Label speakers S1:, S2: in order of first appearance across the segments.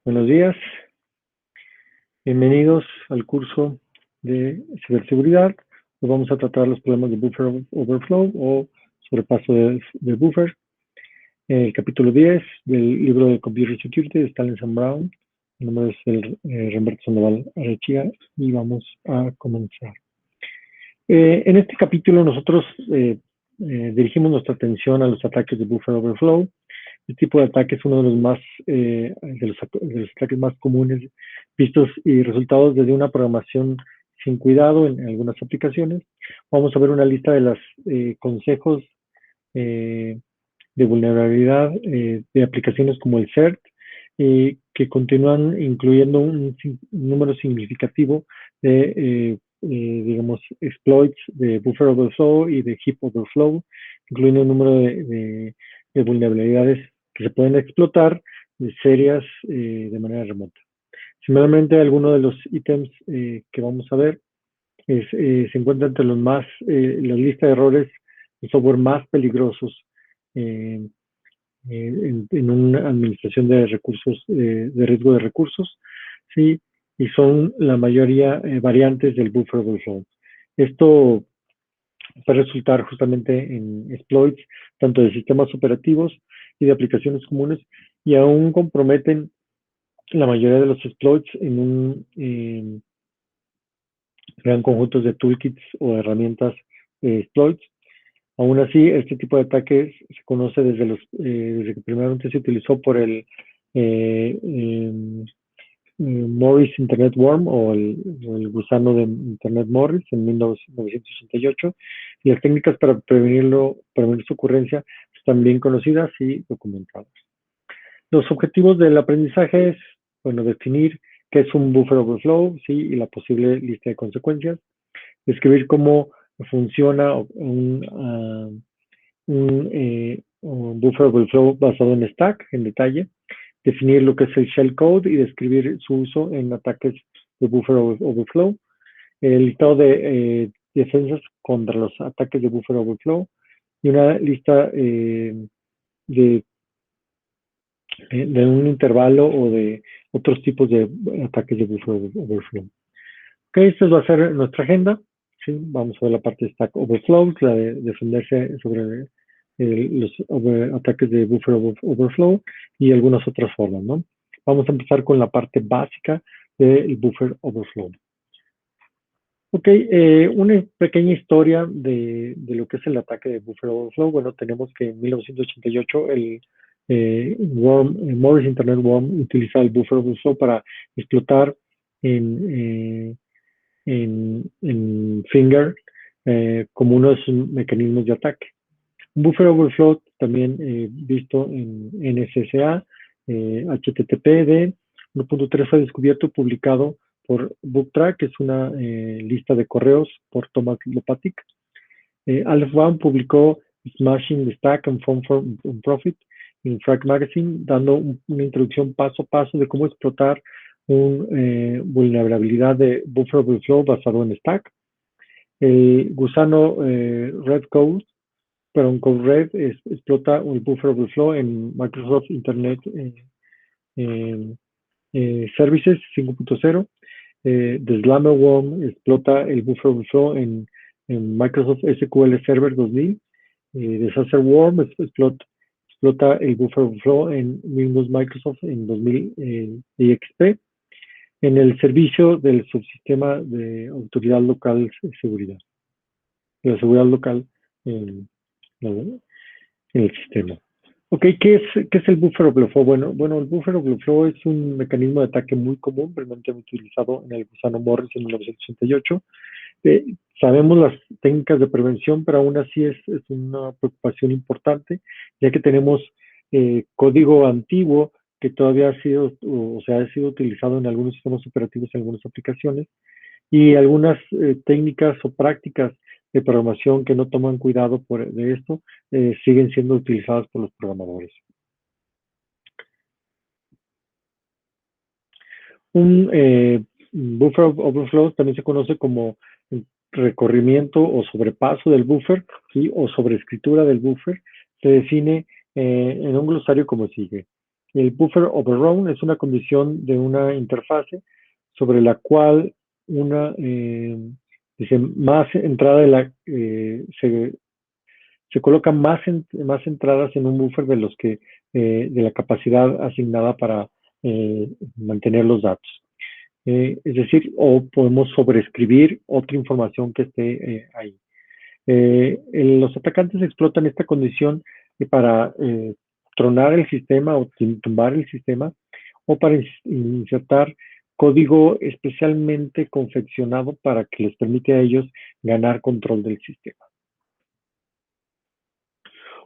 S1: Buenos días, bienvenidos al curso de ciberseguridad. Hoy vamos a tratar los problemas de buffer overflow o sobrepaso de buffer. El capítulo 10 del libro de Computer Security de Stalin and Brown. Mi nombre es Remberto Sandoval Arechía y vamos a comenzar. En este capítulo nosotros dirigimos nuestra atención a los ataques de buffer overflow. Este tipo de ataque es uno de los ataques más comunes vistos y resultados desde una programación sin cuidado en algunas aplicaciones. Vamos a ver una lista de los consejos de vulnerabilidad de aplicaciones como el CERT, que continúan incluyendo un número significativo de, digamos, exploits de buffer overflow y de heap overflow, incluyendo un número de vulnerabilidades que se pueden explotar serias de manera remota. Similarmente, algunos de los ítems que vamos a ver se encuentran entre la lista de errores de software más peligrosos eh, en una administración de recursos, de riesgo de recursos, ¿sí? Y son la mayoría variantes del buffer overflow. Esto puede resultar justamente en exploits tanto de sistemas operativos y de aplicaciones comunes, y aún comprometen la mayoría de los exploits crean conjuntos de toolkits o herramientas exploits. Aún así, este tipo de ataques se conoce desde que primeramente se utilizó por el Morris Internet Worm o el gusano de Internet Morris en 1968. Y las técnicas para prevenir su ocurrencia están bien conocidas y documentadas. Los objetivos del aprendizaje es, bueno, definir qué es un buffer overflow, ¿sí? Y la posible lista de consecuencias. Describir cómo funciona un buffer overflow basado en stack en detalle. Definir lo que es el shellcode y describir su uso en ataques de buffer overflow. El listado de defensas contra los ataques de buffer overflow y una lista de un intervalo o de otros tipos de ataques de buffer overflow. Ok, esta va a ser nuestra agenda. ¿Sí? Vamos a ver la parte de Stack Overflow, la de defenderse sobre los ataques de buffer overflow y algunas otras formas, ¿no? Vamos a empezar con la parte básica del buffer overflow. Ok, una pequeña historia de lo que es el ataque de buffer overflow. Bueno, tenemos que en 1988 el Morris Internet Worm utilizaba el buffer overflow para explotar en Finger como uno de sus mecanismos de ataque. Un buffer overflow también visto en NSSA, HTTPD 1.3 fue descubierto y publicado por Booktrack, que es una lista de correos por Thomas Lopatic. Aleph Baum publicó Smashing the Stack and Form for Profit en Frag Magazine, dando una introducción paso a paso de cómo explotar una vulnerabilidad de buffer overflow basado en stack. El gusano Red Code, pero un Code Red explota el buffer overflow en Microsoft Internet Services 5.0. The Slammer Worm explota el buffer overflow en Microsoft SQL Server 2000. Disaster Worm explota el buffer overflow en Windows Microsoft en 2000 XP, en el servicio del subsistema de autoridad local de seguridad, de la seguridad local en el sistema. Ok, ¿qué es el buffer overflow? Bueno, el buffer overflow es un mecanismo de ataque muy común, realmente utilizado en el gusano Morris en 1968. Sabemos las técnicas de prevención, pero aún así es una preocupación importante, ya que tenemos código antiguo que todavía ha sido utilizado en algunos sistemas operativos, en algunas aplicaciones, y algunas técnicas o prácticas de programación que no toman cuidado de esto siguen siendo utilizadas por los programadores. Un buffer overflow también se conoce como recorrimiento o sobrepaso del buffer, ¿sí? O sobreescritura del buffer. Se define en un glosario como sigue. El buffer overrun es una condición de una interfase sobre la cual dice, más entrada se colocan más entradas en un buffer de los que de la capacidad asignada para mantener los datos. Es decir, o podemos sobreescribir otra información que esté ahí. Los atacantes explotan esta condición para tronar el sistema o tumbar el sistema, o para insertar código especialmente confeccionado para que les permita a ellos ganar control del sistema.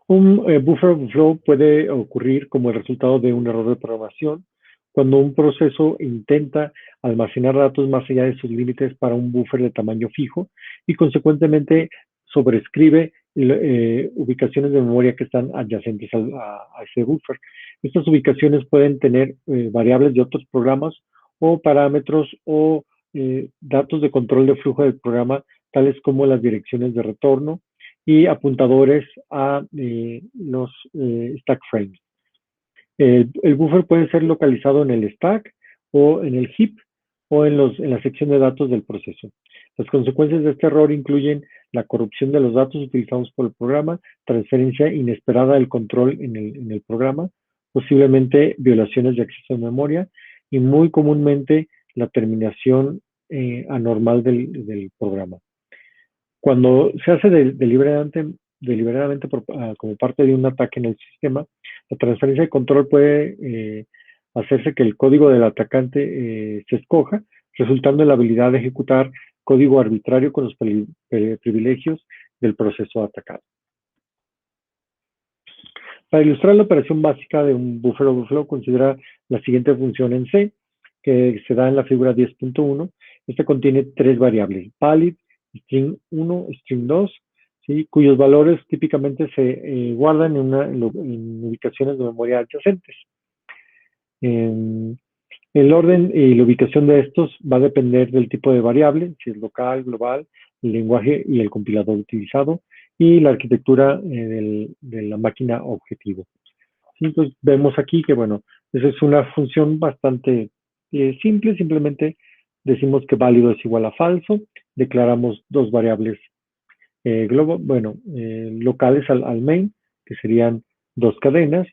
S1: Un buffer overflow puede ocurrir como el resultado de un error de programación cuando un proceso intenta almacenar datos más allá de sus límites para un buffer de tamaño fijo y consecuentemente sobrescribe ubicaciones de memoria que están adyacentes a ese buffer. Estas ubicaciones pueden tener variables de otros programas o parámetros o datos de control de flujo del programa, tales como las direcciones de retorno y apuntadores a los stack frames. El buffer puede ser localizado en el stack o en el heap o en la sección de datos del proceso. Las consecuencias de este error incluyen la corrupción de los datos utilizados por el programa, transferencia inesperada del control en el programa, posiblemente violaciones de acceso a memoria y muy comúnmente la terminación anormal del programa. Cuando se hace deliberadamente como parte de un ataque en el sistema, la transferencia de control puede hacerse que el código del atacante se escoja, resultando en la habilidad de ejecutar código arbitrario con los privilegios del proceso atacado. Para ilustrar la operación básica de un buffer overflow, considera la siguiente función en C, que se da en la figura 10.1. Esta contiene tres variables: valid, string 1, string 2, ¿sí?, cuyos valores típicamente se guardan en ubicaciones de memoria adyacentes. El orden y la ubicación de estos va a depender del tipo de variable, si es local, global, el lenguaje y el compilador utilizado, y la arquitectura de la máquina objetivo. ¿Sí? Entonces vemos aquí que, bueno, esa es una función bastante simple. Simplemente decimos que válido es igual a falso, declaramos dos variables locales al main, que serían dos cadenas,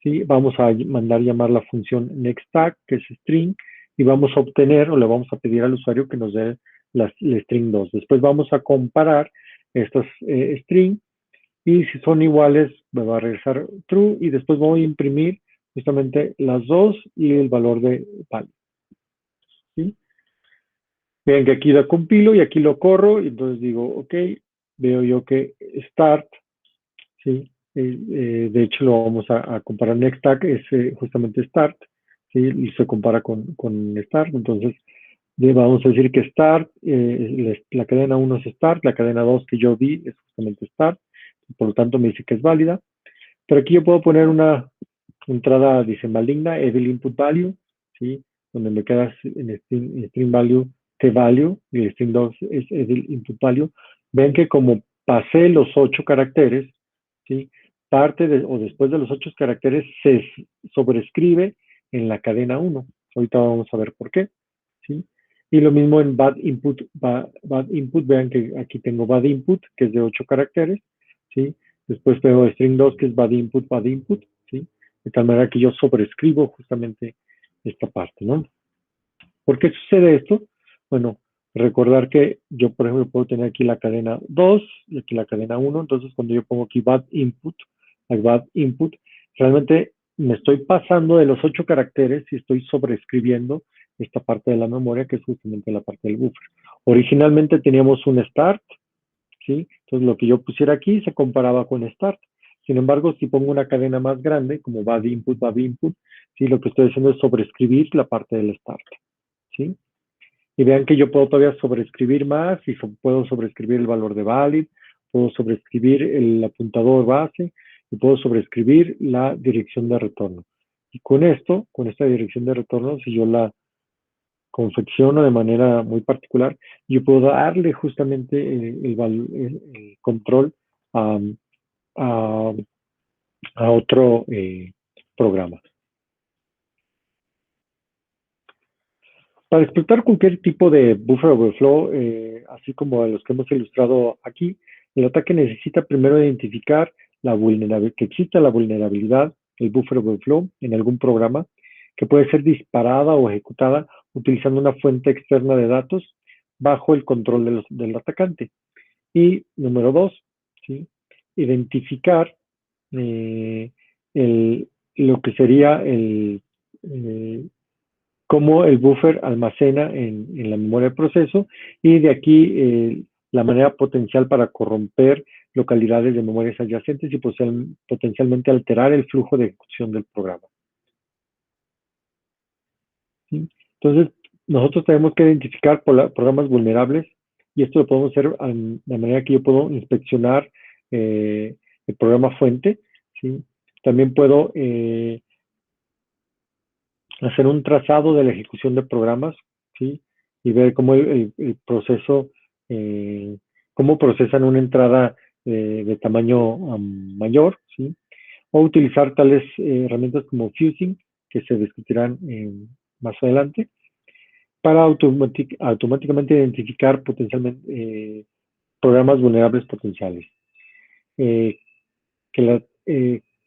S1: ¿sí? Vamos a mandar llamar la función nextTag, que es string, y vamos a obtener, o le vamos a pedir al usuario que nos dé la string 2. Después vamos a comparar estas string, y si son iguales me va a regresar true, y después voy a imprimir justamente las dos y el valor de value. ¿Sí? Vean que aquí lo compilo y aquí lo corro, y entonces digo, ok, veo yo que start, ¿sí? De hecho lo vamos a comparar. NextTag es justamente start, ¿sí? Y se compara con start. Entonces vamos a decir que start, la cadena 1 es start, la cadena 2 que yo vi es justamente start, por lo tanto me dice que es válida. Pero aquí yo puedo poner una entrada, dice maligna, evil input value, ¿sí?, donde me queda en string value t-value, y el string 2 es evil input value. Ven que como pasé los 8 caracteres, ¿sí?, o después de los 8 caracteres se sobrescribe en la cadena 1. Ahorita vamos a ver por qué, ¿sí? Y lo mismo en bad input, vean que aquí tengo bad input, que es de 8 caracteres, ¿sí? Después tengo string 2, que es bad input, ¿sí? De tal manera que yo sobrescribo justamente esta parte, ¿no? ¿Por qué sucede esto? Bueno, recordar que yo, por ejemplo, puedo tener aquí la cadena 2 y aquí la cadena 1. Entonces, cuando yo pongo aquí bad input, realmente me estoy pasando de los 8 caracteres y estoy sobrescribiendo esta parte de la memoria, que es justamente la parte del buffer. Originalmente teníamos un start, ¿sí? Entonces, lo que yo pusiera aquí se comparaba con start. Sin embargo, si pongo una cadena más grande, como bad input, ¿sí?, lo que estoy haciendo es sobrescribir la parte del start, ¿sí? Y vean que yo puedo todavía sobrescribir más, y puedo sobrescribir el valor de valid, puedo sobrescribir el apuntador base, y puedo sobrescribir la dirección de retorno. Y con esto, con esta dirección de retorno, si yo la confecciono de manera muy particular, yo puedo darle justamente el control a otro programa. Para explotar cualquier tipo de buffer overflow, así como los que hemos ilustrado aquí, el ataque necesita primero identificar que exista la vulnerabilidad, el buffer overflow, en algún programa, que puede ser disparada o ejecutada utilizando una fuente externa de datos bajo el control del atacante. Y número dos, ¿sí? Identificar eh, lo que sería cómo el buffer almacena en la memoria de proceso y de aquí la manera potencial para corromper localidades de memorias adyacentes y potencialmente alterar el flujo de ejecución del programa. ¿Sí? Entonces, nosotros tenemos que identificar programas vulnerables y esto lo podemos hacer de la manera que yo puedo inspeccionar el programa fuente. ¿Sí? También puedo hacer un trazado de la ejecución de programas, ¿sí? Y ver cómo el proceso, cómo procesan una entrada de tamaño mayor, ¿sí? O utilizar tales herramientas como fusing, que se discutirán más adelante, para automáticamente identificar potencialmente programas vulnerables potenciales. Eh, que la,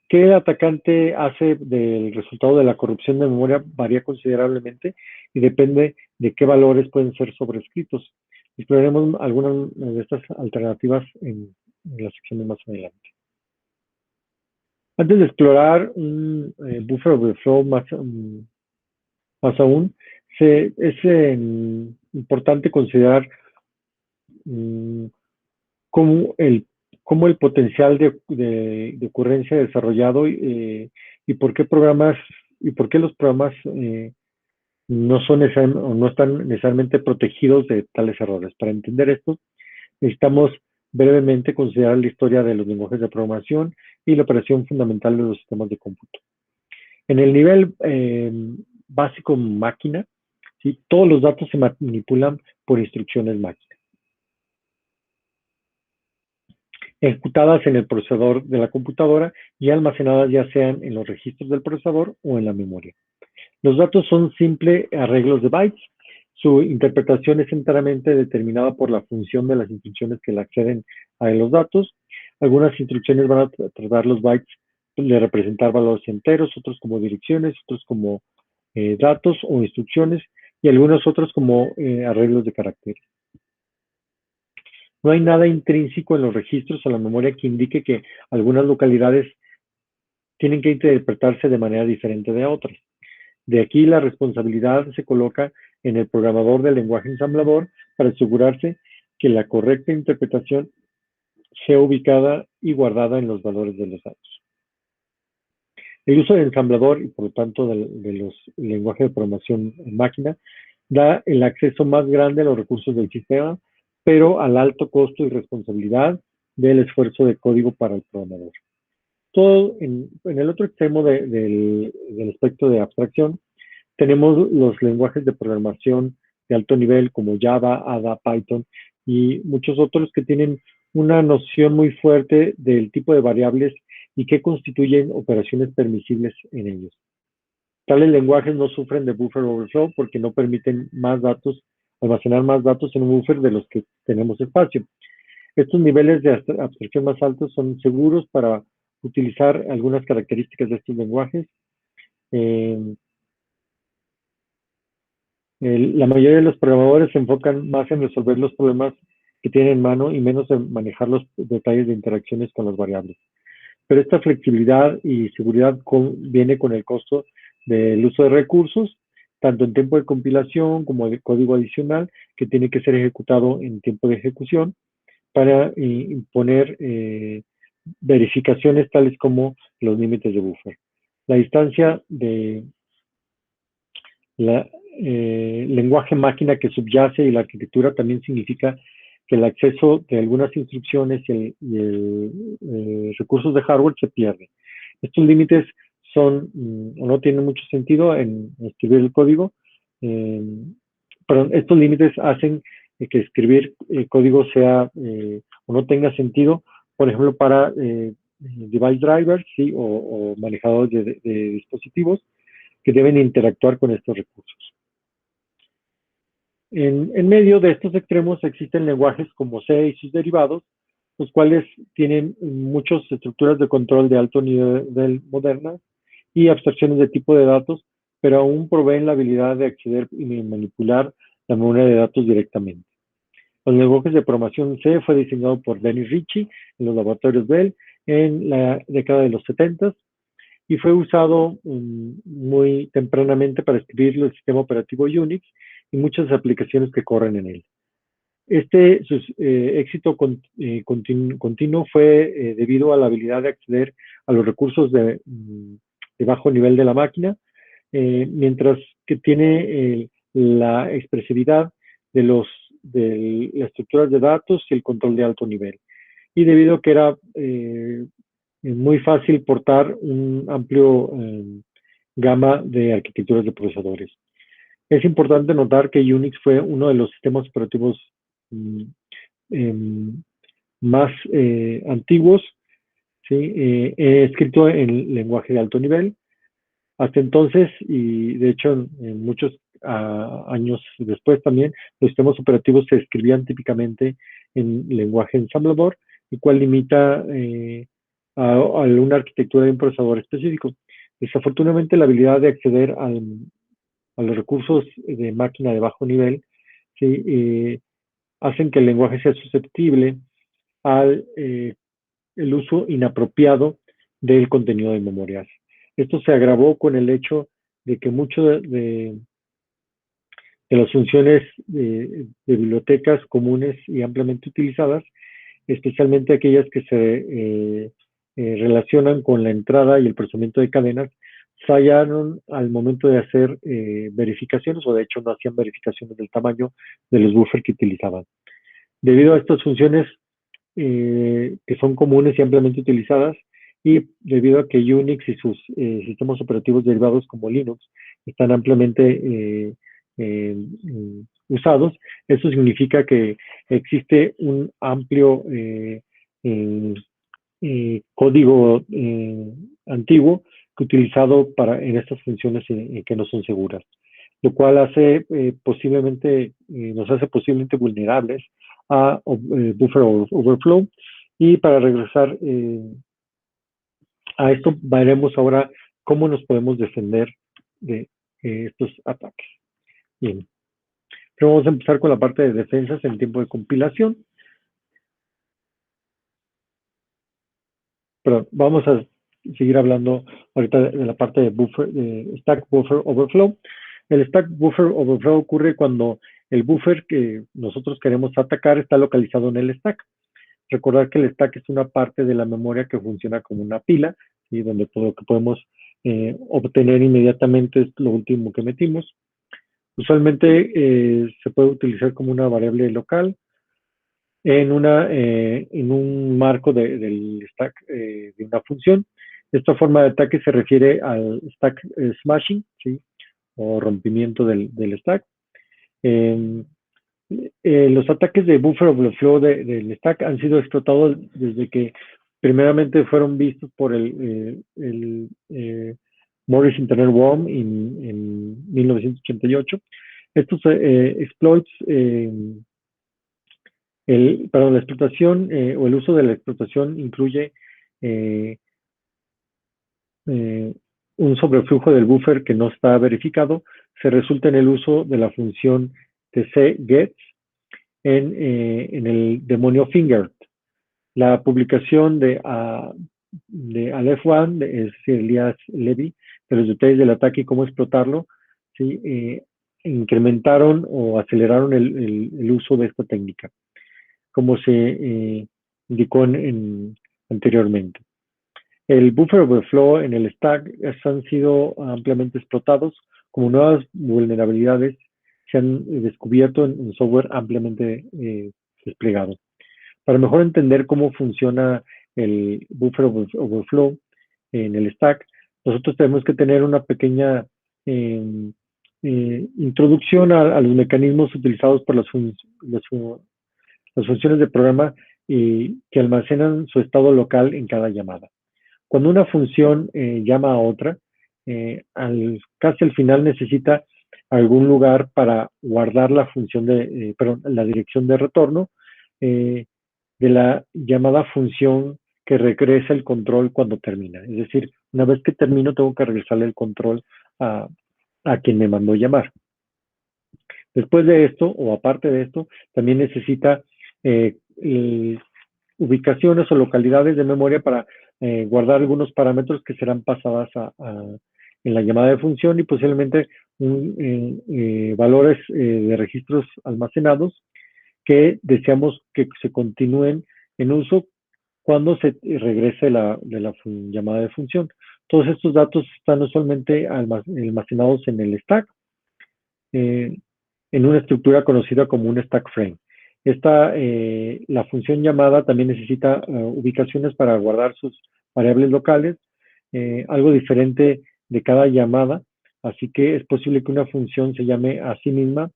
S1: ¿Qué el atacante hace del resultado de la corrupción de memoria? Varía considerablemente y depende de qué valores pueden ser sobrescritos. Exploraremos algunas de estas alternativas en las secciones más adelante. Antes de explorar un buffer overflow más aún, es importante considerar um, cómo el potencial de ocurrencia desarrollado y por qué los programas no son o no están necesariamente protegidos de tales errores. Para entender esto, necesitamos brevemente considerar la historia de los lenguajes de programación y la operación fundamental de los sistemas de cómputo. En el nivel básico máquina, ¿sí? Todos los datos se manipulan por instrucciones máquina, ejecutadas en el procesador de la computadora y almacenadas ya sean en los registros del procesador o en la memoria. Los datos son simples arreglos de bytes. Su interpretación es enteramente determinada por la función de las instrucciones que le acceden a los datos. Algunas instrucciones van a tratar los bytes de representar valores enteros, otros como direcciones, otros como datos o instrucciones y algunos otros como arreglos de caracteres. No hay nada intrínseco en los registros o la memoria que indique que algunas localidades tienen que interpretarse de manera diferente de otras. De aquí la responsabilidad se coloca en el programador del lenguaje ensamblador para asegurarse que la correcta interpretación sea ubicada y guardada en los valores de los datos. El uso del ensamblador y por lo tanto de los lenguajes de programación en máquina da el acceso más grande a los recursos del sistema, pero al alto costo y responsabilidad del esfuerzo de código para el programador. Todo en el otro extremo del espectro de abstracción, tenemos los lenguajes de programación de alto nivel como Java, Ada, Python y muchos otros que tienen una noción muy fuerte del tipo de variables y que constituyen operaciones permisibles en ellos. Tales lenguajes no sufren de buffer overflow porque no permiten almacenar más datos en un buffer de los que tenemos espacio. Estos niveles de abstracción más altos son seguros para utilizar algunas características de estos lenguajes. La mayoría de los programadores se enfocan más en resolver los problemas que tienen en mano y menos en manejar los detalles de interacciones con las variables. Pero esta flexibilidad y seguridad viene con el costo del uso de recursos, tanto en tiempo de compilación como de código adicional que tiene que ser ejecutado en tiempo de ejecución para imponer verificaciones tales como los límites de buffer. La distancia de lenguaje máquina que subyace y la arquitectura también significa que el acceso de algunas instrucciones y recursos de hardware se pierde. Estos límites son o no tienen mucho sentido en escribir el código. Perdón, estos límites hacen que escribir código sea o no tenga sentido, por ejemplo, para device drivers, ¿sí? o manejadores de dispositivos que deben interactuar con estos recursos. En medio de estos extremos existen lenguajes como C y sus derivados, los cuales tienen muchas estructuras de control de alto nivel modernas y abstracciones de tipo de datos, pero aún proveen la habilidad de acceder y manipular la memoria de datos directamente. Los lenguajes de programación C fue diseñado por Dennis Ritchie en los laboratorios Bell en la década de los 70 y fue usado muy tempranamente para escribir el sistema operativo Unix y muchas aplicaciones que corren en él. Su éxito continuo fue debido a la habilidad de acceder a los recursos de bajo nivel de la máquina, mientras que tiene la expresividad de las estructuras de datos y el control de alto nivel. Y debido a que era muy fácil portar un amplio gama de arquitecturas de procesadores. Es importante notar que Unix fue uno de los sistemas operativos más antiguos, ¿sí? Escrito en lenguaje de alto nivel. Hasta entonces, y de hecho en muchos años después también, los sistemas operativos se escribían típicamente en lenguaje ensamblador, el cual limita a una arquitectura de un procesador específico. Desafortunadamente, la habilidad de acceder a los recursos de máquina de bajo nivel, ¿sí? Hacen que el lenguaje sea susceptible al el uso inapropiado del contenido de memoria. Esto se agravó con el hecho de que muchas de las funciones de bibliotecas comunes y ampliamente utilizadas, especialmente aquellas que se relacionan con la entrada y el procesamiento de cadenas, fallaron al momento de hacer verificaciones, o de hecho no hacían verificaciones del tamaño de los buffers que utilizaban. Debido a estas funciones que son comunes y ampliamente utilizadas, y debido a que Unix y sus sistemas operativos derivados como Linux están ampliamente usados, eso significa que existe un amplio código antiguo que utilizado en estas funciones que no son seguras, lo cual hace nos hace posiblemente vulnerables a buffer overflow. Y para regresar a esto, veremos ahora cómo nos podemos defender de estos ataques. Bien, pero vamos a empezar con la parte de defensas en tiempo de compilación. Pero vamos a seguir hablando ahorita de la parte de Stack Buffer Overflow. El Stack Buffer Overflow ocurre cuando el buffer que nosotros queremos atacar está localizado en el stack. Recordar que el stack es una parte de la memoria que funciona como una pila, ¿sí? Donde todo lo que podemos obtener inmediatamente es lo último que metimos. Usualmente se puede utilizar como una variable local en un marco del stack de una función. Esta forma de ataque se refiere al stack smashing, ¿sí? O rompimiento del stack. Los ataques de buffer overflow del stack han sido explotados desde que primeramente fueron vistos por el Morris Internet Worm en 1988. Estos exploits, la explotación o el uso de la explotación incluye un sobreflujo del buffer que no está verificado. Se resulta en el uso de la función tcgets en el demonio Finger. La publicación de Aleph One, es Elias Levy, de los detalles del ataque y cómo explotarlo, ¿sí? Incrementaron o aceleraron el uso de esta técnica, como se indicó anteriormente. El buffer overflow en el stack han sido ampliamente explotados como nuevas vulnerabilidades se han descubierto en software ampliamente desplegado. Para mejor entender cómo funciona el buffer overflow en el stack, nosotros tenemos que tener una pequeña introducción a los mecanismos utilizados por las funciones de programa que almacenan su estado local en cada llamada. Cuando una función llama a otra, casi al final necesita algún lugar para guardar la función perdón, la dirección de retorno de la llamada función que regresa el control cuando termina. Es decir, una vez que termino, tengo que regresarle el control a quien me mandó llamar. Después de esto, o aparte de esto, también necesita ubicaciones o localidades de memoria para guardar algunos parámetros que serán pasadas en la llamada de función y posiblemente valores de registros almacenados que deseamos que se continúen en uso cuando se regrese de la llamada de función. Todos estos datos están usualmente almacenados en el stack, en una estructura conocida como un stack frame. La función llamada también necesita ubicaciones para guardar sus variables locales, algo diferente de cada llamada, así que es posible que una función se llame a sí misma,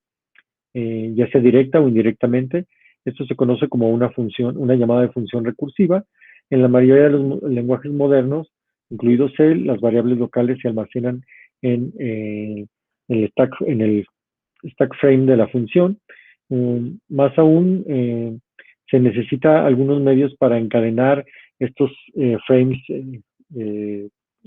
S1: ya sea directa o indirectamente. Esto se conoce como una llamada de función recursiva. En la mayoría de los lenguajes modernos, incluido C, las variables locales se almacenan en el stack frame de la función. Más aún, se necesita algunos medios para encadenar estos frames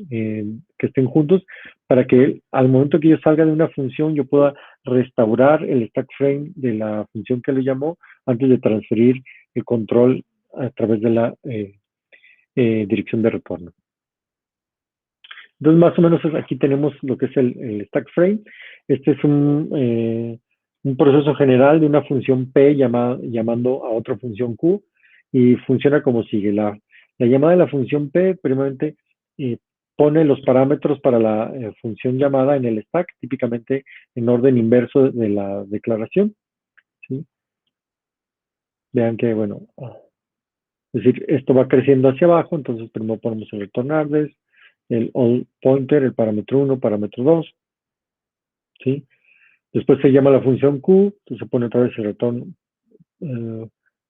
S1: que estén juntos para que al momento que yo salga de una función yo pueda restaurar el stack frame de la función que le llamó antes de transferir el control a través de la dirección de retorno. Entonces, más o menos aquí tenemos lo que es el stack frame. Este es un proceso general de una función P llamando a otra función Q y funciona como sigue. La llamada de la función P primeramente pone los parámetros para la función llamada en el stack, típicamente en orden inverso de la declaración. ¿Sí? Vean que, bueno, es decir, esto va creciendo hacia abajo, entonces primero ponemos el return address, el all pointer, el parámetro 1, parámetro 2, ¿sí? Después se llama la función Q, entonces se pone otra vez el return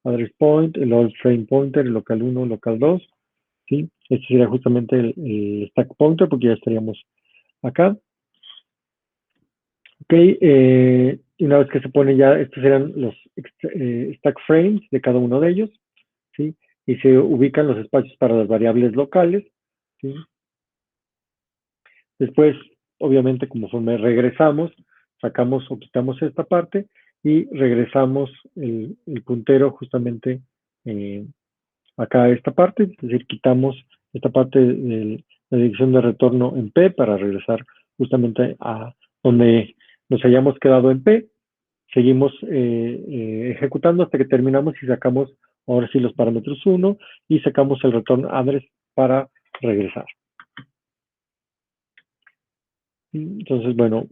S1: address point, el all frame pointer, el local 1, local 2, ¿sí? Este sería justamente el stack pointer porque ya estaríamos acá. Ok, y una vez que se pone ya, estos serán los stack frames de cada uno de ellos, ¿sí? Y se ubican los espacios para las variables locales, ¿sí? Después, obviamente, conforme regresamos, sacamos o quitamos esta parte y regresamos el puntero justamente acá a esta parte, es decir, quitamos esta parte de la dirección de retorno en P para regresar justamente a donde nos hayamos quedado en P. Seguimos ejecutando hasta que terminamos y sacamos ahora sí los parámetros 1 y sacamos el return address para regresar. Entonces, bueno,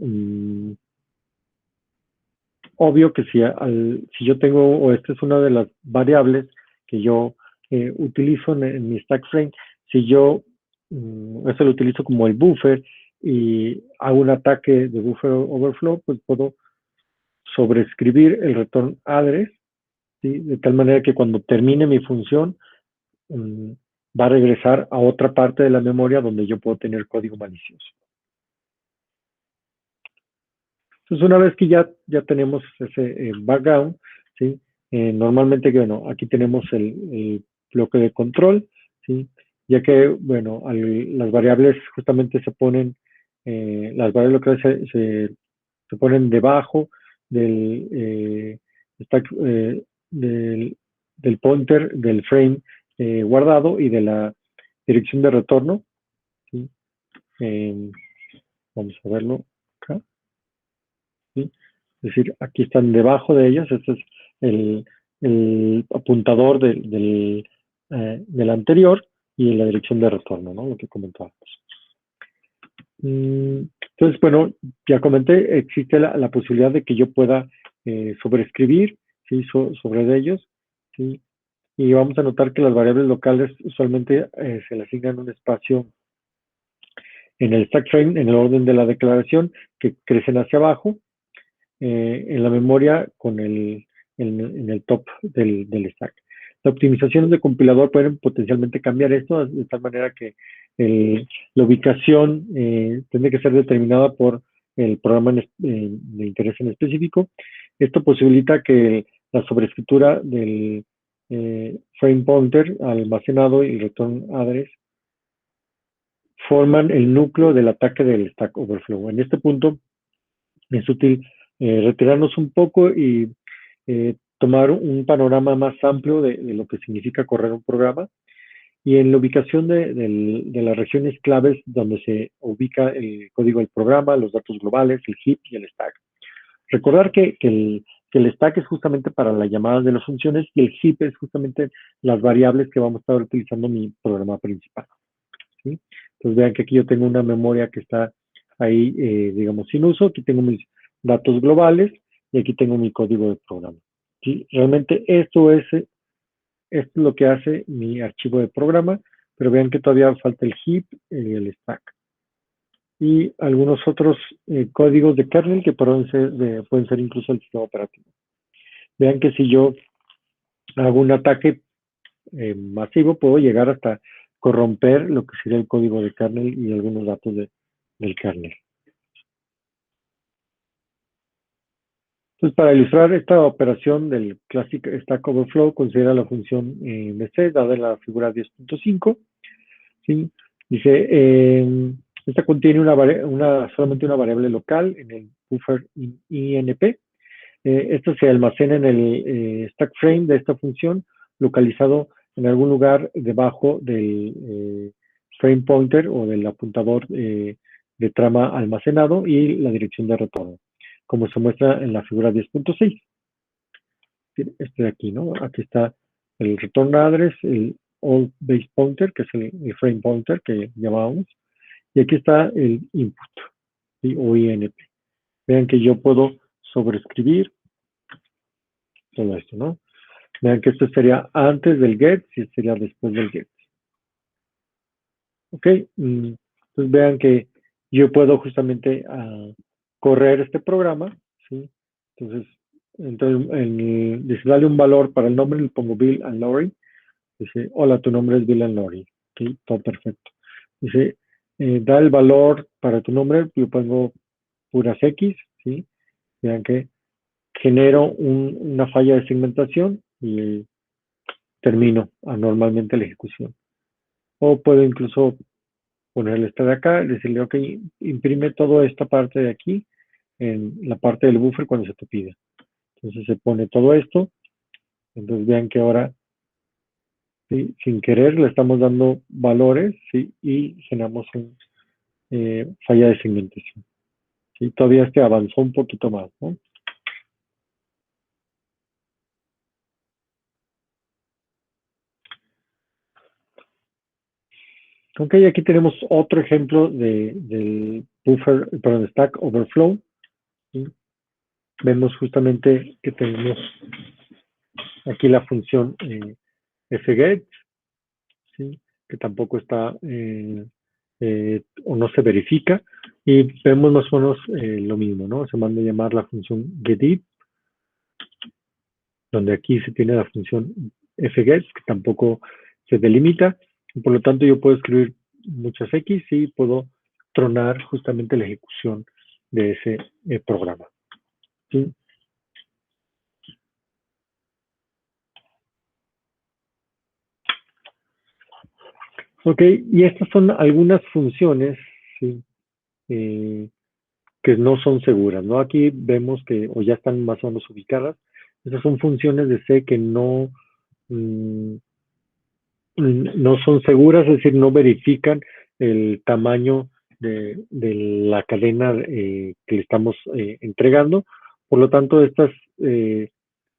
S1: obvio que si yo tengo, o esta es una de las variables que yo utilizo en mi stack frame, si yo eso lo utilizo como el buffer y hago un ataque de buffer overflow, pues puedo sobreescribir el return address, ¿sí? De tal manera que cuando termine mi función va a regresar a otra parte de la memoria donde yo puedo tener código malicioso. Entonces, una vez que ya tenemos ese background, ¿sí? Normalmente, bueno, aquí tenemos el bloque de control, ¿sí? Ya que, bueno, las variables justamente se ponen, las variables locales se ponen debajo del stack, del pointer, del frame guardado y de la dirección de retorno, ¿sí? Vamos a verlo acá. ¿Sí? Es decir, aquí están debajo de ellas, este es el apuntador del anterior y la dirección de retorno, ¿no? Lo que comentábamos. Entonces, bueno, ya comenté, existe la posibilidad de que yo pueda sobreescribir, ¿sí? Sobre ellos, ¿sí? Y vamos a notar que las variables locales usualmente se le asignan un espacio en el stack frame, en el orden de la declaración, que crecen hacia abajo, en la memoria en el top del stack. Las optimizaciones de compilador pueden potencialmente cambiar esto de tal manera que la ubicación tiene que ser determinada por el programa de interés en específico. Esto posibilita que la sobreescritura del frame pointer almacenado y return address forman el núcleo del ataque del Stack Overflow. En este punto es útil retirarnos un poco y tomar un panorama más amplio de lo que significa correr un programa y en la ubicación de las regiones claves donde se ubica el código del programa, los datos globales, el heap y el stack. Recordar que el stack es justamente para las llamadas de las funciones y el heap es justamente las variables que vamos a estar utilizando en mi programa principal. ¿Sí? Entonces vean que aquí yo tengo una memoria que está ahí, digamos, sin uso. Aquí tengo mis datos globales y aquí tengo mi código de programa. ¿Sí? Realmente esto es lo que hace mi archivo de programa, pero vean que todavía falta el heap y el stack. Y algunos otros códigos de kernel que pueden ser incluso el sistema operativo. Vean que si yo hago un ataque masivo, puedo llegar hasta corromper lo que sería el código de kernel y algunos datos del kernel. Entonces, para ilustrar esta operación del Classic Stack Overflow, considera la función MC dada en la figura 10.5. ¿Sí? Dice, esta contiene solamente una variable local en el buffer INP. Esto se almacena en el stack frame de esta función, localizado en algún lugar debajo del frame pointer o del apuntador de trama almacenado y la dirección de retorno, como se muestra en la figura 10.6. Este de aquí, ¿no? Aquí está el return address, el old base pointer, que es el frame pointer que llamábamos, y aquí está el input, ¿sí? O INP. Vean que yo puedo sobreescribir todo esto, ¿no? Vean que esto sería antes del get y sería después del get. Ok, entonces vean que yo puedo justamente correr este programa, ¿sí? Entonces dice, dale un valor para el nombre, le pongo Bill and Lori. Dice, hola, tu nombre es Bill and Lori. Ok, todo perfecto. Dice, da el valor para tu nombre, yo pongo puras X, ¿sí? Vean que genero una falla de segmentación y termino anormalmente la ejecución. O puedo incluso ponerle esta de acá, decirle, ok, imprime toda esta parte de aquí en la parte del buffer cuando se te pida. Entonces se pone todo esto. Entonces vean que ahora, ¿sí? Sin querer, le estamos dando valores, ¿sí? Y generamos una falla de segmentación. ¿Sí? Todavía este avanzó un poquito más, ¿no? Ok, aquí tenemos otro ejemplo del buffer, perdón, Stack Overflow. ¿Sí? Vemos justamente que tenemos aquí la función fget, ¿sí? Que tampoco está o no se verifica. Y vemos más o menos lo mismo, ¿no? Se manda a llamar la función getIt, donde aquí se tiene la función fget, que tampoco se delimita. Y por lo tanto, yo puedo escribir muchas X y puedo tronar justamente la ejecución de ese programa. ¿Sí? Ok, y estas son algunas funciones, ¿sí? Que no son seguras, ¿no? Aquí vemos que, o ya están más o menos ubicadas, estas son funciones de C que mm, no son seguras, es decir, no verifican el tamaño de la cadena que le estamos entregando. Por lo tanto, estas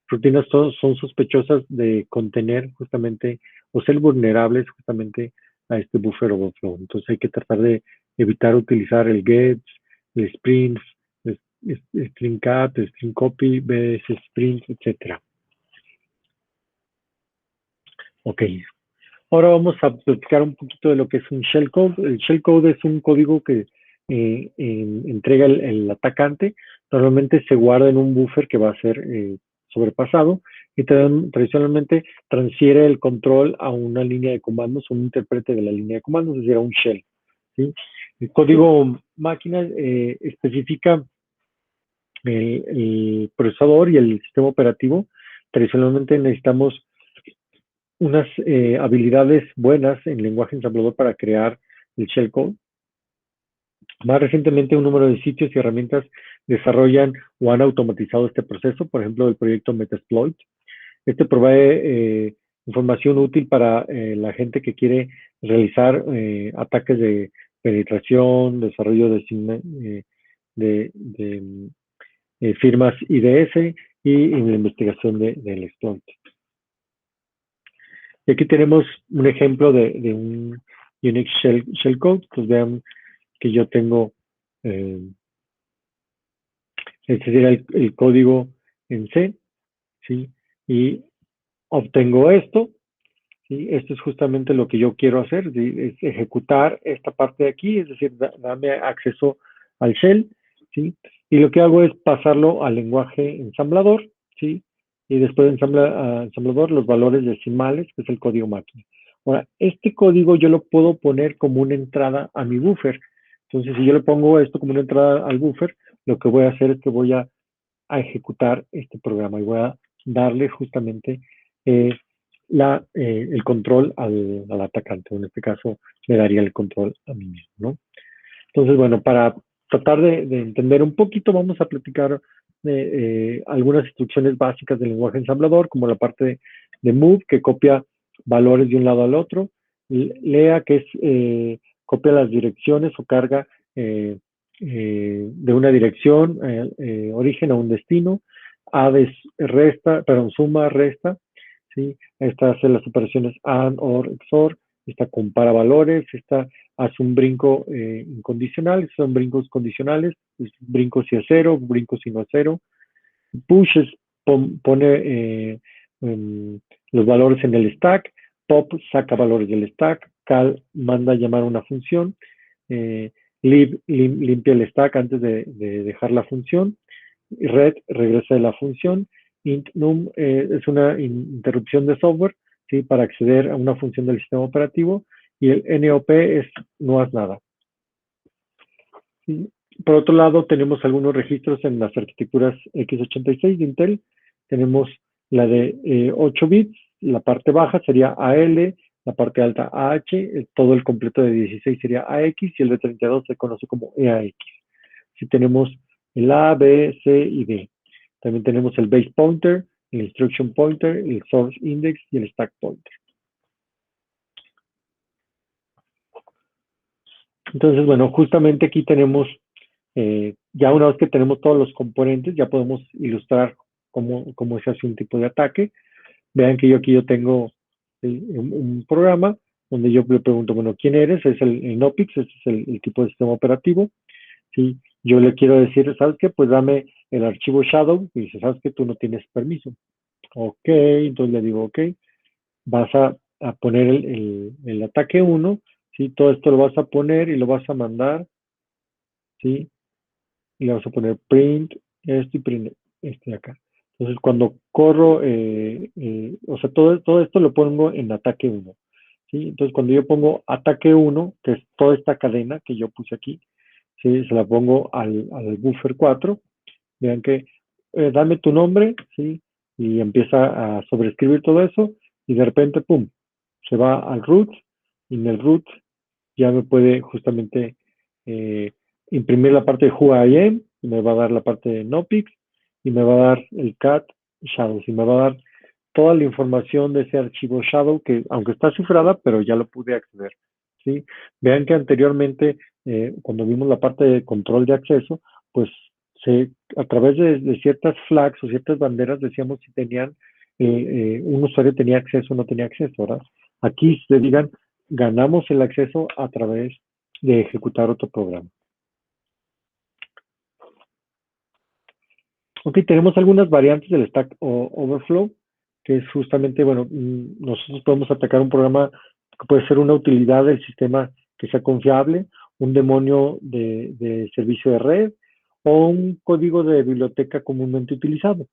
S1: rutinas son sospechosas de contener justamente o ser vulnerables justamente a este buffer overflow. Entonces hay que tratar de evitar utilizar el get, el sprint, el string cat, el string copy, bs sprint, etcétera. Ok. Ahora vamos a platicar un poquito de lo que es un shellcode. El shellcode es un código que entrega el atacante. Normalmente se guarda en un buffer que va a ser sobrepasado y tradicionalmente transfiere el control a una línea de comandos, un intérprete de la línea de comandos, es decir, a un shell. ¿Sí? El código máquina especifica el procesador y el sistema operativo. Tradicionalmente necesitamos unas habilidades buenas en lenguaje ensamblador para crear el shellcode. Más recientemente, un número de sitios y herramientas desarrollan o han automatizado este proceso, por ejemplo, el proyecto Metasploit. Este provee información útil para la gente que quiere realizar ataques de penetración, desarrollo de firmas IDS y la investigación del exploit. Y aquí tenemos un ejemplo de un Unix shellcode. Pues vean que yo tengo, este sería el código en C, ¿sí? Y obtengo esto, ¿sí? Esto es justamente lo que yo quiero hacer, ¿sí? Es ejecutar esta parte de aquí, es decir, darme acceso al shell, ¿sí? Y lo que hago es pasarlo al lenguaje ensamblador, ¿sí? Y después de ensamblador los valores decimales, que es el código máquina. Ahora, este código yo lo puedo poner como una entrada a mi buffer. Entonces, si yo le pongo esto como una entrada al buffer, lo que voy a hacer es que voy a ejecutar este programa y voy a darle justamente el control al atacante. En este caso, le daría el control a mí mismo, ¿no? Entonces, bueno, para tratar de entender un poquito, vamos a platicar de algunas instrucciones básicas del lenguaje ensamblador, como la parte de move, que copia valores de un lado al otro, lea, que es copia las direcciones o carga de una dirección, origen a un destino, resta, perdón, suma, resta, ¿sí? Esta hace las operaciones AND, OR, XOR, esta compara valores, esta hace un brinco incondicional, son brincos condicionales, brincos si es cero, brincos si no es cero. Push pone los valores en el stack, pop saca valores del stack, cal manda a llamar una función, limpia el stack antes de dejar la función, red regresa de la función, int num es una interrupción de software, ¿sí? Para acceder a una función del sistema operativo, y el NOP es no haz nada. ¿Sí? Por otro lado, tenemos algunos registros en las arquitecturas x86 de Intel. Tenemos la de 8 bits, la parte baja sería AL, la parte alta AH, todo el completo de 16 sería AX y el de 32 se conoce como EAX. Si tenemos el A, B, C y D. También tenemos el base pointer, el instruction pointer, el source index y el stack pointer. Entonces, bueno, justamente aquí tenemos, ya una vez que tenemos todos los componentes, ya podemos ilustrar cómo se hace un tipo de ataque. Vean que aquí yo tengo un programa donde yo le pregunto, bueno, ¿quién eres? Es el NOPIX, ese es el tipo de sistema operativo. ¿Sí? Yo le quiero decir, ¿sabes qué? Pues dame el archivo shadow, y dice, ¿sabes qué? Tú no tienes permiso. Ok, entonces le digo, ok, vas a poner el ataque 1, ¿sí? Todo esto lo vas a poner y lo vas a mandar, ¿sí? Y le vas a poner print esto y print este de acá. Entonces, cuando corro, o sea, todo esto lo pongo en ataque 1, ¿sí? Entonces, cuando yo pongo ataque 1, que es toda esta cadena que yo puse aquí, ¿sí? Se la pongo al buffer 4. Vean que dame tu nombre, ¿sí? Y empieza a sobreescribir todo eso y de repente, pum, se va al root y en el root ya me puede justamente imprimir la parte de who I am y me va a dar la parte de NOPIX y me va a dar el cat shadows y me va a dar toda la información de ese archivo shadow que aunque está cifrada, pero ya lo pude acceder, ¿sí? Vean que anteriormente, cuando vimos la parte de control de acceso, pues a través de ciertas flags o ciertas banderas decíamos si tenían, un usuario tenía acceso o no tenía acceso, ¿verdad? Aquí se digan, ganamos el acceso a través de ejecutar otro programa. Ok, tenemos algunas variantes del Stack Overflow, que es justamente, bueno, nosotros podemos atacar un programa que puede ser una utilidad del sistema que sea confiable, un demonio de servicio de red o un código de biblioteca comúnmente utilizado,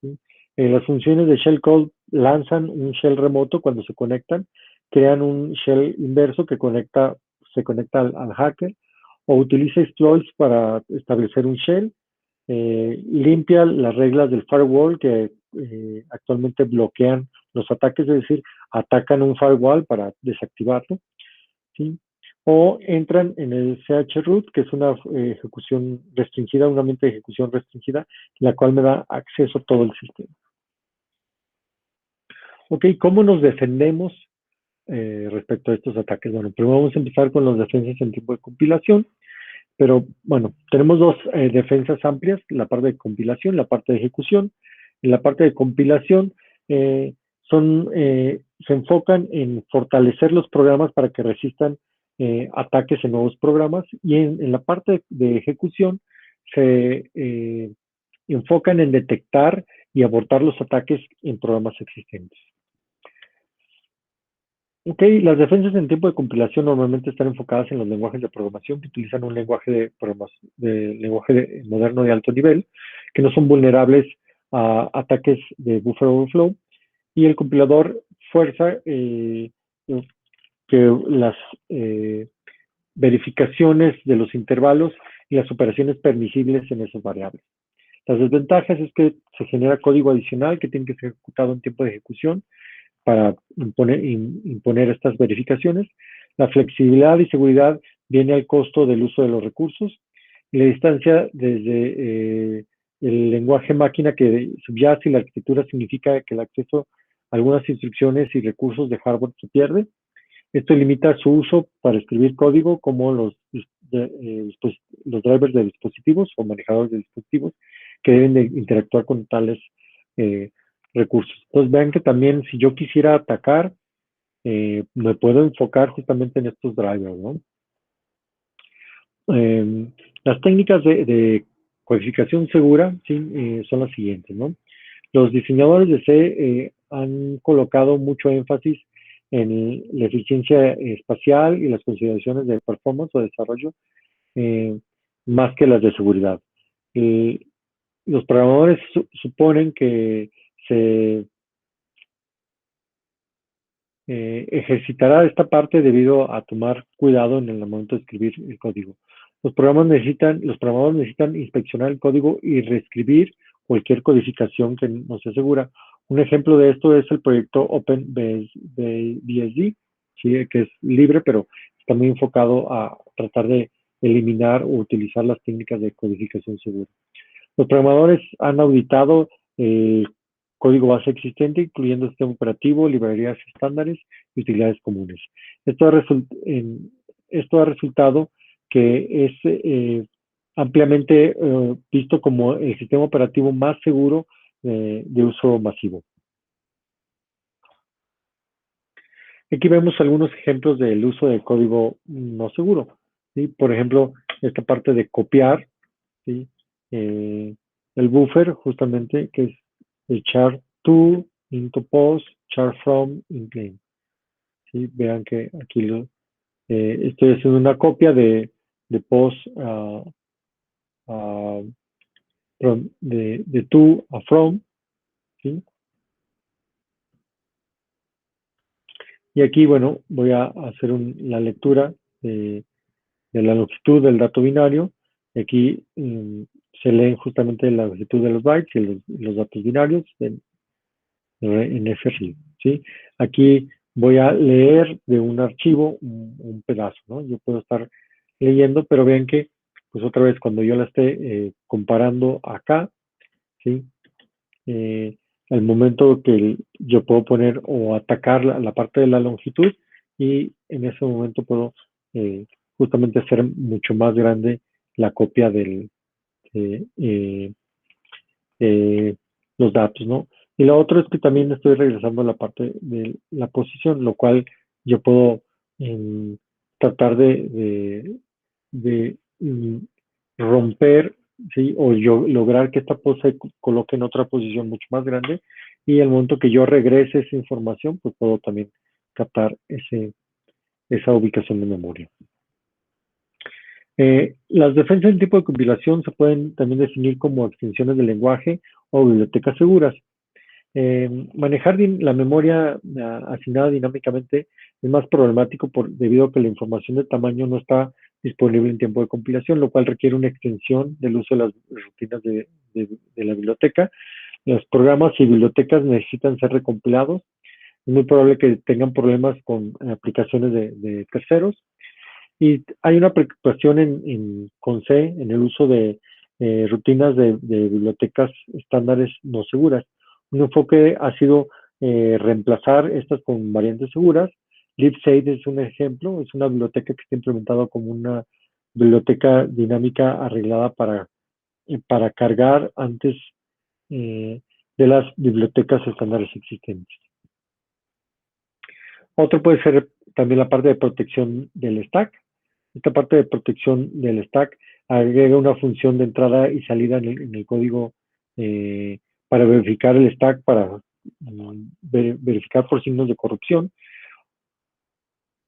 S1: ¿sí? Las funciones de shellcode lanzan un shell remoto cuando se conectan, crean un shell inverso que se conecta al hacker, o utiliza exploits para establecer un shell, limpia las reglas del firewall que actualmente bloquean los ataques, es decir, atacan un firewall para desactivarlo, ¿sí? O entran en el chroot, que es una ejecución restringida, un ambiente de ejecución restringida, la cual me da acceso a todo el sistema. Ok, ¿cómo nos defendemos respecto a estos ataques? Bueno, primero vamos a empezar con las defensas en tiempo de compilación, pero bueno, tenemos dos defensas amplias, la parte de compilación, la parte de ejecución. En la parte de compilación se enfocan en fortalecer los programas para que resistan ataques en nuevos programas, y en la parte de ejecución se enfocan en detectar y abortar los ataques en programas existentes. Ok, las defensas en tiempo de compilación normalmente están enfocadas en los lenguajes de programación que utilizan un lenguaje moderno de alto nivel, que no son vulnerables a ataques de buffer overflow, y el compilador fuerza que las verificaciones de los intervalos y las operaciones permisibles en esas variables. Las desventajas es que se genera código adicional que tiene que ser ejecutado en tiempo de ejecución para imponer estas verificaciones. La flexibilidad y seguridad viene al costo del uso de los recursos, y la distancia desde el lenguaje máquina que subyace y la arquitectura significa que el acceso a algunas instrucciones y recursos de hardware se pierde. Esto limita su uso para escribir código, como los drivers de dispositivos o manejadores de dispositivos que deben de interactuar con tales recursos. Entonces vean que también si yo quisiera atacar, me puedo enfocar justamente en estos drivers, ¿no? Las técnicas de codificación segura, ¿sí? Son las siguientes, ¿no? Los diseñadores de C han colocado mucho énfasis en la eficiencia espacial y las consideraciones de performance o desarrollo, más que las de seguridad. Los programadores suponen que se ejercitará esta parte debido a tomar cuidado en el momento de escribir el código. Los programadores necesitan inspeccionar el código y reescribir cualquier codificación que no se asegura. Un ejemplo de esto es el proyecto OpenBSD, ¿sí? Que es libre, pero está muy enfocado a tratar de eliminar o utilizar las técnicas de codificación segura. Los programadores han auditado código base existente, incluyendo sistema operativo, librerías estándares y utilidades comunes. Esto ha resultado que es ampliamente visto como el sistema operativo más seguro de uso masivo. Aquí vemos algunos ejemplos del uso de código no seguro, ¿sí? Por ejemplo, esta parte de copiar, ¿sí? El buffer, justamente, que es el char to into post, char from in claim. ¿Sí? Vean que aquí estoy haciendo una copia de post de to a from, ¿sí? Y aquí, bueno, voy a hacer la lectura de la longitud del dato binario. Y aquí se leen justamente la longitud de los bytes y los datos binarios en FRIL, ¿sí? Aquí voy a leer de un archivo un pedazo, ¿no? Yo puedo estar leyendo, pero vean que, pues otra vez, cuando yo la esté comparando acá, ¿sí? Al momento que yo puedo poner o atacar la parte de la longitud, y en ese momento puedo justamente hacer mucho más grande la copia de los datos, ¿no? Y lo otro es que también estoy regresando a la parte de la posición, lo cual yo puedo tratar de romper, ¿sí? O yo lograr que esta pose se coloque en otra posición mucho más grande, y al momento que yo regrese esa información, pues puedo también captar esa ubicación de memoria. Las defensas en tipo de compilación se pueden también definir como extensiones del lenguaje o bibliotecas seguras. Manejar la memoria asignada dinámicamente es más problemático debido a que la información de tamaño no está disponible en tiempo de compilación, lo cual requiere una extensión del uso de las rutinas de la biblioteca. Los programas y bibliotecas necesitan ser recompilados. Es muy probable que tengan problemas con aplicaciones de terceros. Y hay una preocupación con C en el uso de rutinas de bibliotecas estándares no seguras. Un enfoque ha sido reemplazar estas con variantes seguras. LibSafe es un ejemplo, es una biblioteca que está implementada como una biblioteca dinámica arreglada para cargar antes de las bibliotecas estándares existentes. Otro puede ser también la parte de protección del stack. Esta parte de protección del stack agrega una función de entrada y salida en el código para verificar el stack, para verificar por signos de corrupción.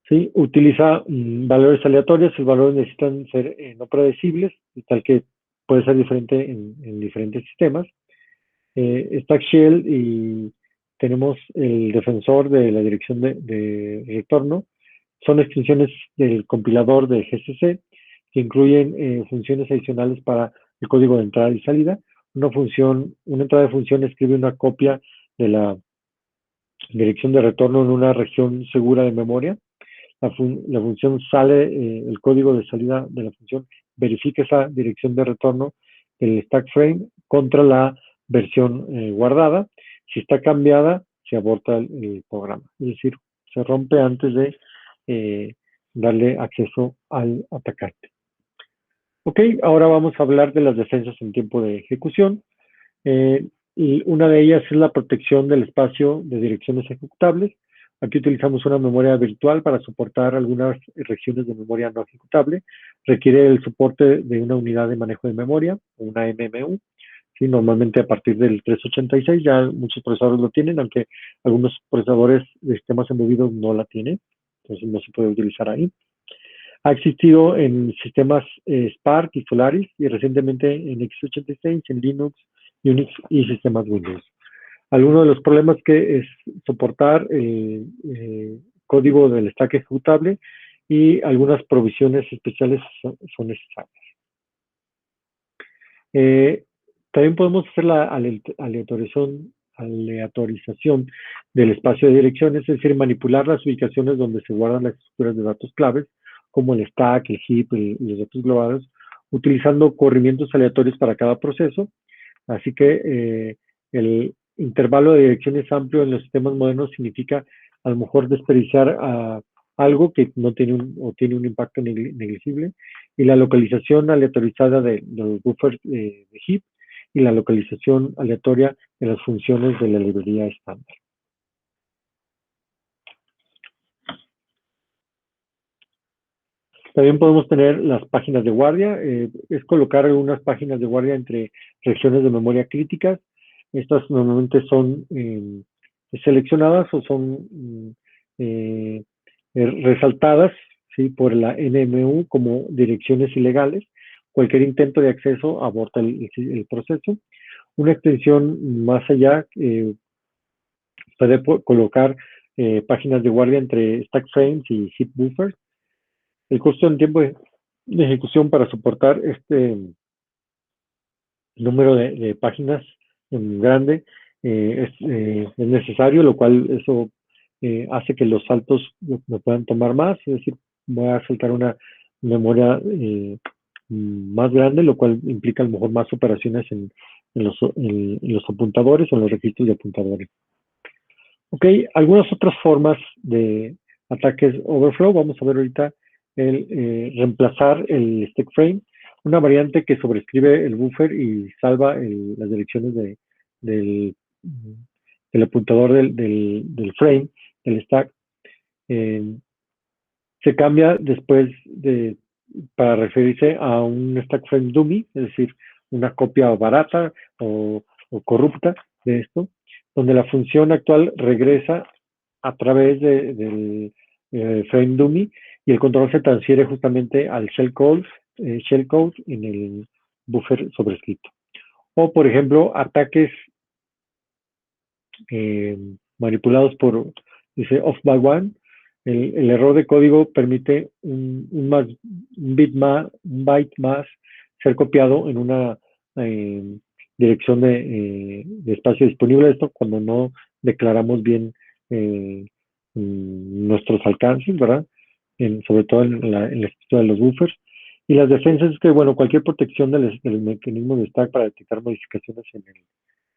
S1: ¿Sí? Utiliza valores aleatorios. Los valores necesitan ser no predecibles, tal que puede ser diferente en diferentes sistemas. Stack Shell y tenemos el defensor de la dirección de retorno. Son extensiones del compilador de GCC que incluyen funciones adicionales para el código de entrada y salida. Una entrada de función escribe una copia de la dirección de retorno en una región segura de memoria. La función sale, el código de salida de la función verifica esa dirección de retorno del stack frame contra la versión guardada. Si está cambiada, se aborta el programa. Es decir, se rompe antes de darle acceso al atacante. Ok, ahora vamos a hablar de las defensas en tiempo de ejecución. Y una de ellas es la protección del espacio de direcciones ejecutables. Aquí utilizamos una memoria virtual para soportar algunas regiones de memoria no ejecutable. Requiere el soporte de una unidad de manejo de memoria, una MMU. ¿Sí? Normalmente a partir del 386 ya muchos procesadores lo tienen, aunque algunos procesadores de sistemas embebidos no la tienen. Entonces no se puede utilizar ahí. Ha existido en sistemas Spark y Solaris y recientemente en x86, en Linux, Unix y sistemas Windows. Algunos de los problemas que es soportar código del stack ejecutable y algunas provisiones especiales son necesarias. También podemos hacer la aleatorización del espacio de direcciones, es decir, manipular las ubicaciones donde se guardan las estructuras de datos claves, como el stack, el heap y los datos globales, utilizando corrimientos aleatorios para cada proceso. Así que el intervalo de direcciones amplio en los sistemas modernos significa a lo mejor desperdiciar algo que no tiene tiene un impacto negligible, y la localización aleatorizada de los buffers de heap y la localización aleatoria de las funciones de la librería estándar. También podemos tener las páginas de guardia. Es colocar algunas páginas de guardia entre regiones de memoria críticas. Estas normalmente son seleccionadas o son resaltadas, ¿sí?, por la NMU como direcciones ilegales. Cualquier intento de acceso aborta el proceso. Una extensión más allá puede colocar páginas de guardia entre stack frames y heap buffers. El costo en tiempo de ejecución para soportar este número de páginas grande es necesario, lo cual eso hace que los saltos me puedan tomar más, es decir, voy a saltar una memoria más grande, lo cual implica a lo mejor más operaciones en los apuntadores o en los registros de apuntadores. Ok, algunas otras formas de ataques overflow. Vamos a ver ahorita el reemplazar el stack frame, una variante que sobrescribe el buffer y salva las direcciones del apuntador del frame, del stack. Se cambia después para referirse a un stack frame dummy, es decir, una copia barata o corrupta de esto, donde la función actual regresa a través del frame dummy y el control se transfiere justamente al shellcode en el buffer sobrescrito. O, por ejemplo, ataques manipulados por, dice, off by one. El error de código permite un más un byte más ser copiado en una dirección de espacio disponible. Esto cuando no declaramos bien nuestros alcances, ¿verdad? Sobre todo en la estructura de los buffers. Y las defensas es que, bueno, cualquier protección del mecanismo de stack para detectar modificaciones en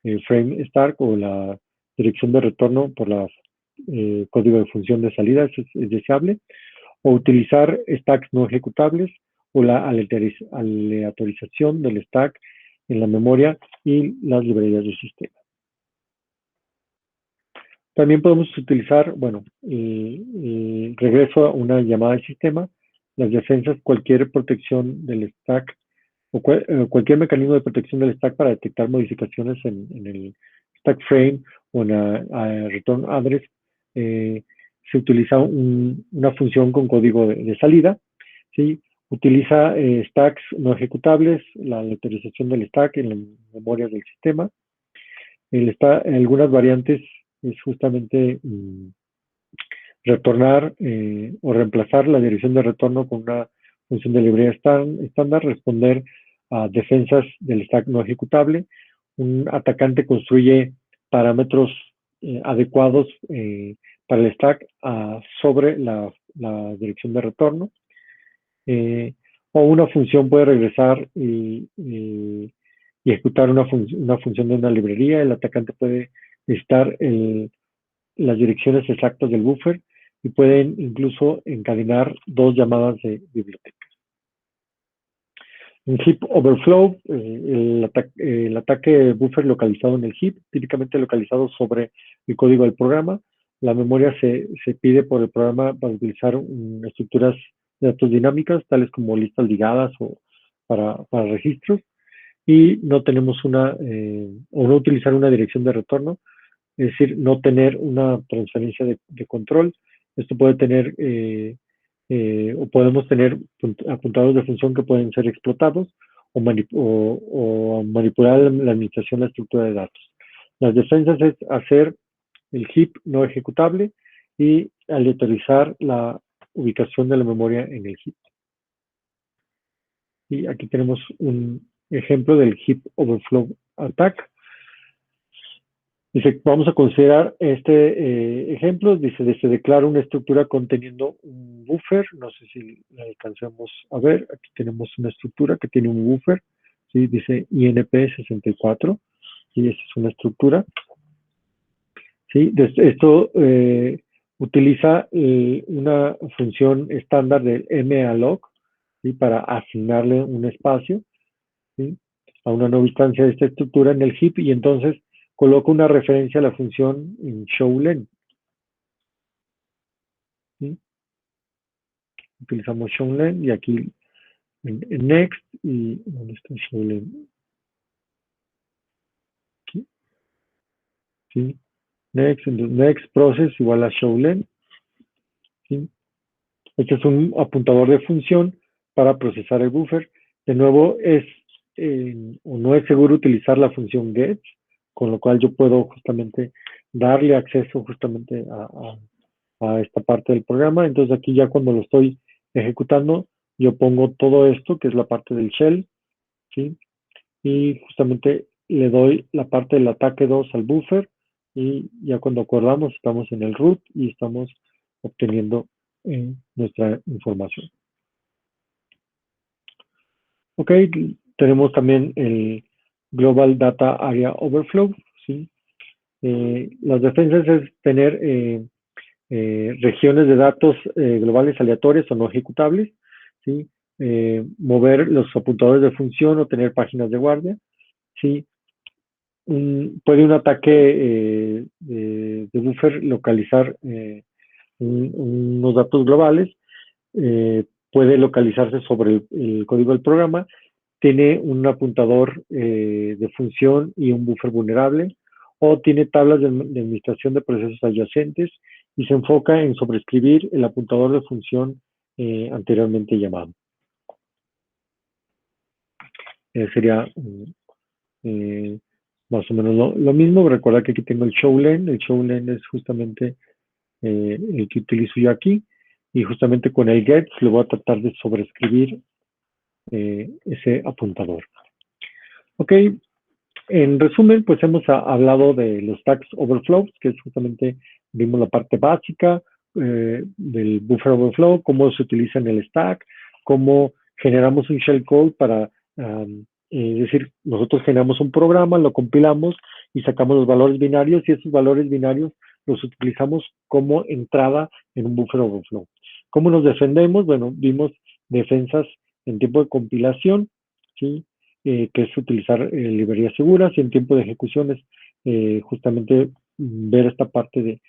S1: el frame stack o la dirección de retorno por la código de función de salida es deseable, o utilizar stacks no ejecutables o la aleatorización del stack en la memoria y las librerías del sistema. También podemos utilizar, bueno, regreso a una llamada de sistema, las defensas, cualquier protección del stack o cualquier mecanismo de protección del stack para detectar modificaciones en el stack frame o en la return address. Se utiliza una función con código de salida, ¿sí? Utiliza stacks no ejecutables, la aleatorización del stack en la memoria del sistema. Algunas variantes es justamente retornar o reemplazar la dirección de retorno con una función de librería estándar, responder a defensas del stack no ejecutable. Un atacante construye parámetros adecuados para el stack sobre la dirección de retorno. O una función puede regresar y ejecutar una función de una librería. El atacante puede necesitar las direcciones exactas del buffer y pueden incluso encadenar dos llamadas de biblioteca. En heap overflow, el ataque buffer localizado en el heap, típicamente localizado sobre el código del programa. La memoria se pide por el programa para utilizar estructuras de datos dinámicas, tales como listas ligadas o para registros, y no tenemos o no utilizar una dirección de retorno, es decir, no tener una transferencia de control. Esto puede tener, o podemos tener apuntadores de función que pueden ser explotados o manipular la administración de la estructura de datos. Las defensas es hacer el heap no ejecutable y aleatorizar la ubicación de la memoria en el heap. Y aquí tenemos un ejemplo del heap overflow attack. Dice, vamos a considerar este ejemplo. Dice, se declara una estructura conteniendo un buffer. No sé si la alcancemos a ver. Aquí tenemos una estructura que tiene un buffer. ¿Sí? Dice INP64. Y esa es una estructura. ¿Sí? Esto utiliza una función estándar del malloc, ¿sí? Para asignarle un espacio, ¿sí? A una nueva instancia de esta estructura en el heap, y entonces coloco una referencia a la función en showlen. ¿Sí? Utilizamos showlen y aquí en next, y ¿dónde está showlen? Aquí. ¿Sí? Next, entonces next process igual a showlen. ¿Sí? Este es un apuntador de función para procesar el buffer. De nuevo, o no es seguro utilizar la función get, con lo cual yo puedo justamente darle acceso justamente a esta parte del programa. Entonces aquí ya cuando lo estoy ejecutando, yo pongo todo esto, que es la parte del shell, ¿sí? Y justamente le doy la parte del ataque 2 al buffer, y ya cuando acordamos estamos en el root y estamos obteniendo nuestra información. Ok, tenemos también el Global Data Area Overflow, ¿sí? Las defensas es tener regiones de datos globales aleatorias o no ejecutables, ¿sí? Mover los apuntadores de función o tener páginas de guardia, ¿sí? Puede un ataque de buffer localizar unos datos globales, puede localizarse sobre el código del programa, tiene un apuntador de función y un buffer vulnerable, o tiene tablas de administración de procesos adyacentes y se enfoca en sobreescribir el apuntador de función anteriormente llamado. Sería más o menos lo mismo. Recuerda que aquí tengo el showlen. El showlen es justamente el que utilizo yo aquí. y justamente con el get le voy a tratar de sobreescribir ese apuntador. Ok, en resumen, pues hemos hablado de los stacks overflows, que es justamente, vimos la parte básica del buffer overflow, cómo se utiliza en el stack, cómo generamos un shellcode para, es decir, nosotros generamos un programa, lo compilamos y sacamos los valores binarios y esos valores binarios los utilizamos como entrada en un buffer overflow. ¿Cómo nos defendemos? Bueno, vimos defensas en tiempo de compilación, ¿sí? Que es utilizar librerías seguras y en tiempo de ejecución es justamente ver esta parte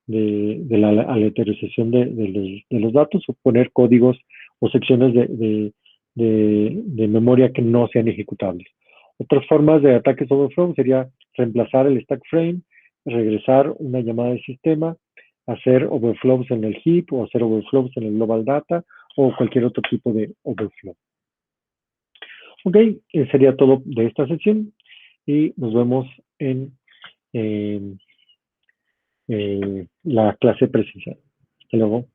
S1: de la aleatorización de los datos o poner códigos o secciones de memoria que no sean ejecutables. Otras formas de ataques overflow sería reemplazar el stack frame, regresar una llamada de sistema, hacer overflows en el heap o hacer overflows en el global data o cualquier otro tipo de overflow. Ok, sería todo de esta sesión y nos vemos en la clase presencial. Hasta luego.